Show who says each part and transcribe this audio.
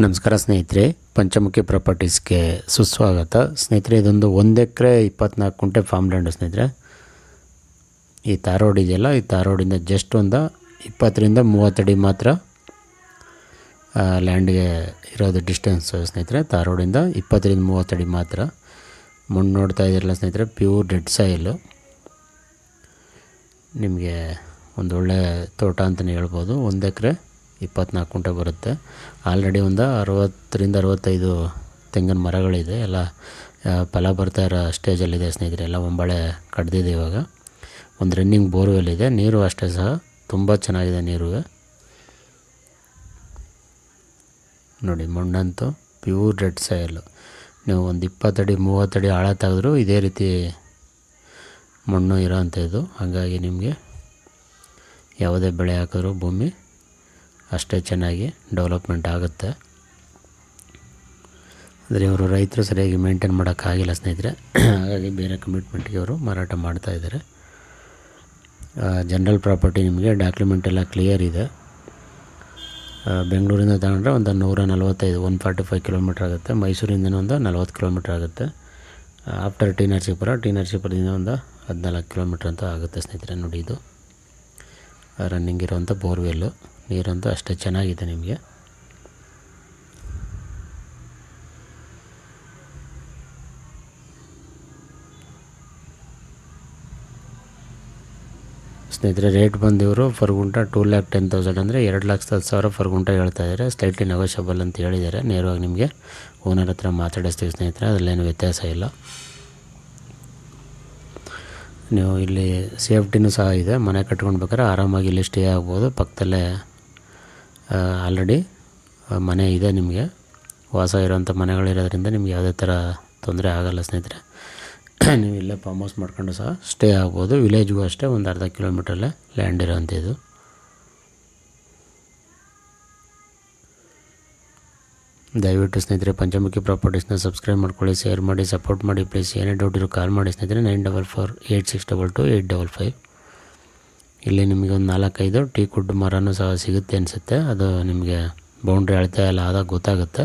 Speaker 1: ನಮಸ್ಕಾರ ಸ್ನೇಹಿತರೆ, ಪಂಚಮುಖಿ ಪ್ರಾಪರ್ಟೀಸ್ಗೆ ಸುಸ್ವಾಗತ. ಸ್ನೇಹಿತರೆ, ಇದೊಂದು 1 ಎಕರೆ 24 ಗುಂಟೆ ಫಾರ್ಮ್ ಲ್ಯಾಂಡು ಸ್ನೇಹಿತರೆ. ಈ ತಾರ್ ರೋಡ್ ಇದೆಯಲ್ಲ, ಈ ತಾರ್ ರೋಡಿಂದ ಜಸ್ಟ್ ಒಂದು 20 ರಿಂದ 30 ಅಡಿ ಮಾತ್ರ ಲ್ಯಾಂಡ್ಗೆ ಇರೋದು ಡಿಸ್ಟೆನ್ಸು ಸ್ನೇಹಿತರೆ. ತಾರ್ ರೋಡಿಂದ 20 ರಿಂದ 30 ಅಡಿ ಮಾತ್ರ. ಮಣ್ಣು ನೋಡ್ತಾ ಇದ್ದೀರಲ್ಲ ಸ್ನೇಹಿತರೆ, ಪ್ಯೂರ್ ರೆಡ್ ಸಾಯಿಲು. ನಿಮಗೆ ಒಂದು ಒಳ್ಳೆ ತೋಟ ಅಂತಲೇ ಹೇಳ್ಬೋದು. 1 ಎಕರೆ 24 ಗುಂಟೆ ಬರುತ್ತೆ. ಆಲ್ರೆಡಿ ಒಂದು 60 ರಿಂದ 65 ತೆಂಗಿನ ಮರಗಳಿದೆ. ಎಲ್ಲ ಫಲ ಬರ್ತಾ ಇರೋ ಸ್ಟೇಜಲ್ಲಿದೆ ಸ್ನೇಹಿತರೆ. ಎಲ್ಲ ಒಂಬಳೆ ಕಡ್ದಿದೆ. ಇವಾಗ ಒಂದು ರನ್ನಿಂಗ್ ಬೋರ್ವೆಲ್ ಇದೆ. ನೀರು ಅಷ್ಟೇ ಸಹ ತುಂಬ ಚೆನ್ನಾಗಿದೆ. ನೀರು ನೋಡಿ, ಮಣ್ಣಂತೂ ಪ್ಯೂರ್ ರೆಡ್ ಸಾಯಿಲು. ನೀವು ಒಂದು 20 ಅಡಿ 30 ಅಡಿ ಆಳ ತೆಗೆದ್ರೂ ಇದೇ ರೀತಿ ಮಣ್ಣು ಇರೋ ಅಂಥದ್ದು. ಹಾಗಾಗಿ ನಿಮಗೆ ಯಾವುದೇ ಬೆಳೆ ಹಾಕಿದ್ರೂ ಭೂಮಿ ಅಷ್ಟೇ ಚೆನ್ನಾಗಿ ಡೆವಲಪ್ಮೆಂಟ್ ಆಗುತ್ತೆ. ಆದರೆ ಇವರು ರೈತರು ಸರಿಯಾಗಿ ಮೇಂಟೈನ್ ಮಾಡೋಕ್ಕಾಗಿಲ್ಲ ಸ್ನೇಹಿತರೆ. ಹಾಗಾಗಿ ಬೇರೆ ಕಮಿಟ್ಮೆಂಟ್ಗೆ ಅವರು ಮಾರಾಟ ಮಾಡ್ತಾಯಿದ್ದಾರೆ. ಜನರಲ್ ಪ್ರಾಪರ್ಟಿ ನಿಮಗೆ ಡಾಕ್ಯುಮೆಂಟ್ ಎಲ್ಲ ಕ್ಲಿಯರ್ ಇದೆ. ಬೆಂಗಳೂರಿಂದ ತಗೊಂಡ್ರೆ ಒಂದು 145 145 ಕಿಲೋಮೀಟ್ರ್ ಆಗುತ್ತೆ. ಮೈಸೂರಿಂದ ಒಂದು 40 ಕಿಲೋಮೀಟ್ರ್ ಆಗುತ್ತೆ. ಆಫ್ಟರ್ ಟಿ ನರಸೀಪುರದಿಂದ ಒಂದು 14 ಕಿಲೋಮೀಟ್ರ್ ಅಂತ ಆಗುತ್ತೆ ಸ್ನೇಹಿತರೆ. ನೋಡಿ, ಇದು ರನ್ನಿಂಗ್ ಇರೋವಂಥ ಬೋರ್ವೆಲ್ಲು. ನೀರಂತೂ ಅಷ್ಟೇ ಚೆನ್ನಾಗಿದೆ. ನಿಮಗೆ ಸ್ನೇಹಿತರೆ, ರೇಟ್ ಬಂದಿವರು ಫರ್ ಗುಂಟ 2,10,000 ಅಂದರೆ 2,10,000 ಫರ್ ಗುಂಟ ಹೇಳ್ತಾಯಿದ್ದಾರೆ. ಸ್ಲೈಟ್ಲಿ ನೆಗೋಷಿಯಬಲ್ ಅಂತ ಹೇಳಿದ್ದಾರೆ. ನೇರವಾಗಿ ನಿಮಗೆ ಓನರ್ ಹತ್ರ ಮಾತಾಡಿಸ್ತೀವಿ ಸ್ನೇಹಿತರೆ. ಅದರಲ್ಲೇನು ವ್ಯತ್ಯಾಸ ಇಲ್ಲ. ನೀವು ಇಲ್ಲಿ ಸೇಫ್ಟಿನೂ ಸಹ ಇದೆ. ಮನೆ ಕಟ್ಕೊಳ್ಬೇಕಾದ್ರೆ ಆರಾಮಾಗಿ ಇಲ್ಲಿ ಸ್ಟೇ ಆಗ್ಬೋದು. ಪಕ್ಕದಲ್ಲೇ ಆಲ್ರೆಡಿ ಮನೆ ಇದೆ. ನಿಮಗೆ ವಾಸ ಇರೋವಂಥ ಮನೆಗಳಿರೋದ್ರಿಂದ ನಿಮ್ಗೆ ಯಾವುದೇ ಥರ ತೊಂದರೆ ಆಗೋಲ್ಲ ಸ್ನೇಹಿತರೆ. ನೀವು ಇಲ್ಲೇ ಫಾರ್ಮ್ ಹೌಸ್ ಮಾಡ್ಕೊಂಡು ಸಹ ಸ್ಟೇ ಆಗ್ಬೋದು. ವಿಲೇಜ್ಗೂ ಅಷ್ಟೇ ಒಂದು ಅರ್ಧ ಕಿಲೋಮೀಟ್ರಲ್ಲೇ ಲ್ಯಾಂಡ್ ಇರೋವಂಥದ್ದು. ದಯವಿಟ್ಟು ಸ್ನೇಹಿತರೆ ಪಂಚಮುಖಿ ಪ್ರಾಪರ್ಟೀಸ್ನ ಸಬ್ಸ್ಕ್ರೈಬ್ ಮಾಡ್ಕೊಳ್ಳಿ, ಶೇರ್ ಮಾಡಿ, ಸಪೋರ್ಟ್ ಮಾಡಿ. ಪ್ಲೀಸ್ ಏನೇ ಡೌಟ್ ಇರೋ ಕಾಲ್ ಮಾಡಿ ಸ್ನೇಹಿತರೆ. 9448622855. ಇಲ್ಲಿ ನಿಮಗೆ ಒಂದು 4-5 ಟೀ ಕುಡ್ ಮರನೂ ಸಹ ಸಿಗುತ್ತೆ ಅನಿಸುತ್ತೆ. ಅದು ನಿಮಗೆ ಬೌಂಡ್ರಿ ಅಳತೆ ಎಲ್ಲ ಆದಾಗ ಗೊತ್ತಾಗುತ್ತೆ.